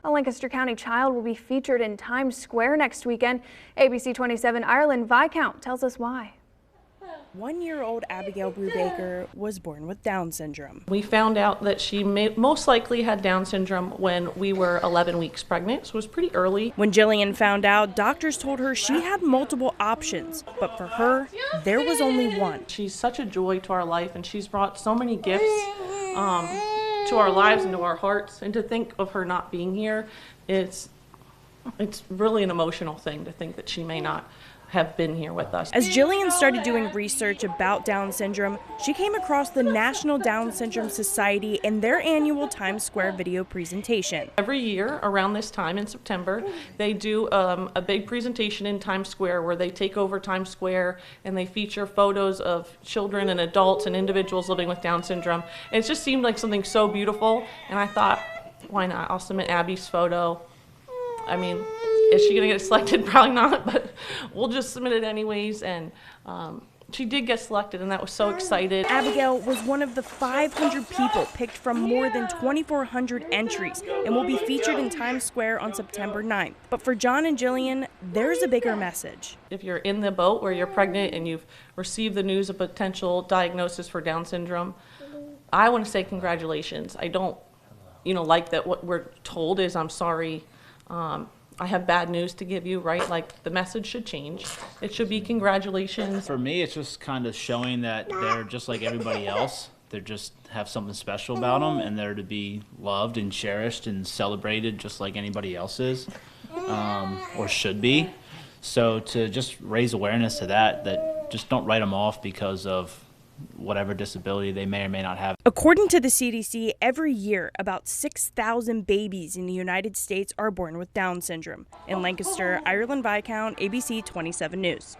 A Lancaster County child will be featured in Times Square next weekend. ABC 27 Ireland Viscount tells us why. 1-year-old Abigail Brubaker was born with Down syndrome. We found out that she most likely had Down syndrome when we were 11 weeks pregnant, so it was pretty early. When Jillian found out, doctors told her she had multiple options, but for her, there was only one. She's such a joy to our life, and she's brought so many gifts to our lives and to our hearts, and to think of her not being here, it's really an emotional thing to think that she may not have been here with us. As Jillian started doing research about Down syndrome, she came across the National Down Syndrome Society and their annual Times Square video presentation. Every year around this time in September, they do a big presentation in Times Square where they take over Times Square and they feature photos of children and adults and individuals living with Down syndrome. And it just seemed like something so beautiful, and I thought, why not? I'll submit Abby's photo. I mean, is she gonna get selected? Probably not, but we'll just submit it anyways. And she did get selected, and that was so excited. Abigail was one of the 500 people picked from more than 2,400 entries and will be featured in Times Square on September 9th. But for John and Jillian, there's a bigger message. If you're in the boat where you're pregnant and you've received the news of potential diagnosis for Down syndrome, I want to say congratulations. I don't, like that what we're told is, I'm sorry, I have bad news to give you, right? Like, the message should change. It should be congratulations. For me, it's just kind of showing that they're just like everybody else. They just have something special about them, and they're to be loved and cherished and celebrated just like anybody else is, or should be. So to just raise awareness to that just don't write them off because of whatever disability they may or may not have. According to the CDC, every year about 6,000 babies in the United States are born with Down syndrome. In Lancaster, Ireland Viscount, ABC 27 News.